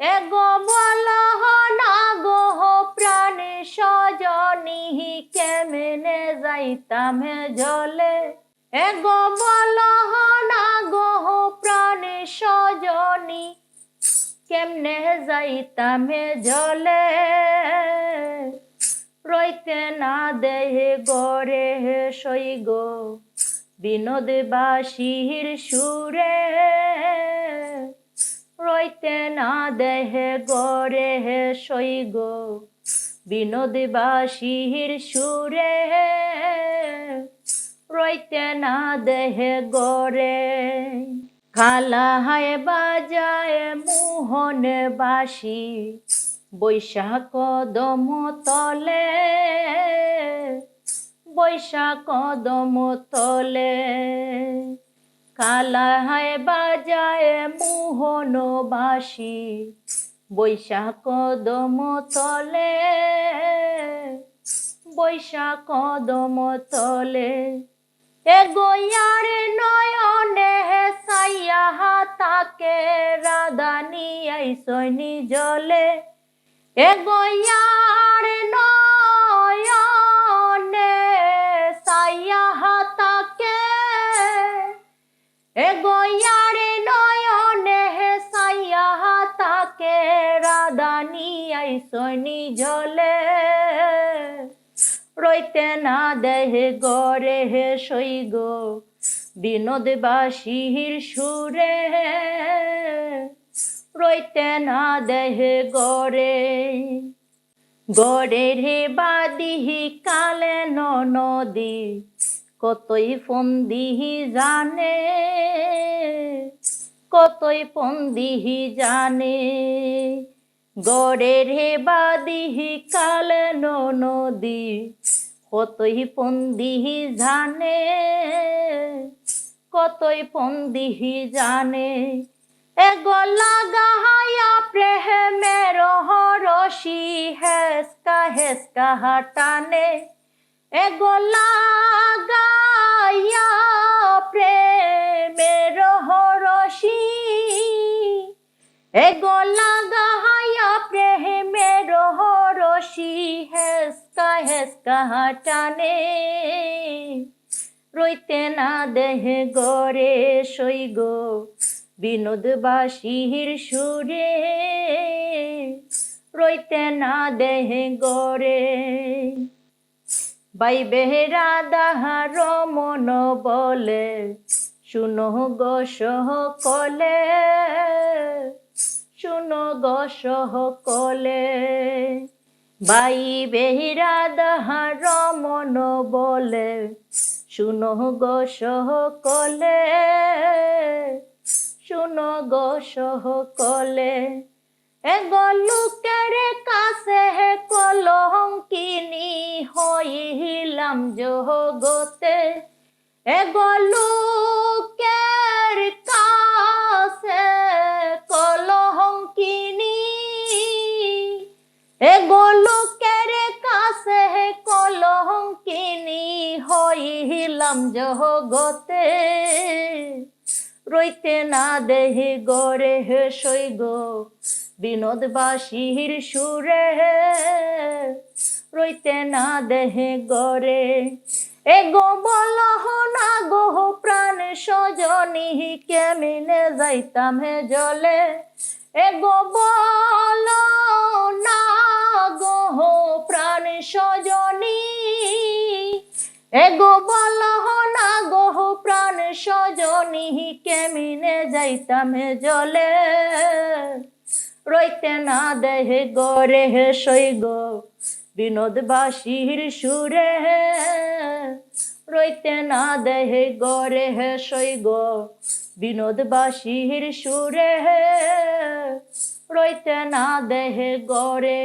এগো বলো না গো প্রাণ সজনী কেমনে যাইতাম জলে। এগো বলো না গো প্রাণ সজনী কেমনে যাইতাম জলে। রইতে না দেহে গরে সই গো বিনোদবাসীর সুরে। রইতে না দেহে গরে সই গো বিনোদবাসীর সুরে। রইতে না দেহে গরে খালা হায় বাজায় মোহন বাসি বৈশাখ কদম তলে। বৈশাখ কদম তলে খালা হায় বাজায় মোহন বাসি বৈশাখ কদম তলে। বৈশাখ কদম তলে এগো ইয়ার নয়নে সাইয়া তাকে রাধানি আইসনি জলে। এগো ইয়ার নয়নে সাইয়া তাকে। এগো ইয়ার নয়নে সাইয়া তাকে রাধানি আইসনি জলে। রইতে না দেহে গরে সই গো বিনোদবাসীর সুরে। রইতে না দেহে গরে গরে রে বাদিহি কালে নদী কতই ফন্দিহি জানে। কতই ফন্দিহি জানে গরে রে বাদিহি কালে নদী কতই ফন্দিহি জানে। কতই ফন্দিহি জানে এগো লাগাইয়া প্রেমের রশি হেসকা হেসকা হাটানে। এগো লাগাইয়া প্রেমের রশি। এগো লাগাইয়া প্রেমের রশি হেসকা হেসকা হাটানে। রইতে না দেহে গরে সই গো বিনোদবাসীর সুরে। রইতে না দেহে গরে বাইবে রাধা রমন বলে শুনো গো সকলে। শুনো গো সকলে বাইবে রাধা রমন বলে শুনো গো সকলে। শুনো গো সকলে এগো লোকের কাছে কলঙ্কিনী হইলাম জগতে। এগো লোকের কাছে কলঙ্কিনী। এগো লোকের কাছে কলঙ্কিনী হইলাম জগতে। রইতে না দেহে গরে সই গো বিনোদবাসীর সুরে। রইতে না দেহে গরে এগো বলো না গো প্রাণ সজনী কেমনে যাইতাম জলে। এগো বলো না গো প্রাণ সজনী। এগো বলো না গো প্রাণ সজনী কেমনে যাইতাম জলে। রইতে না দেহে গরে সই গো বিনোদবাসীর সুরে। রইতে না দেহে গরে সই গো বিনোদবাসীর সুরে। রইতে না দেহে গরে।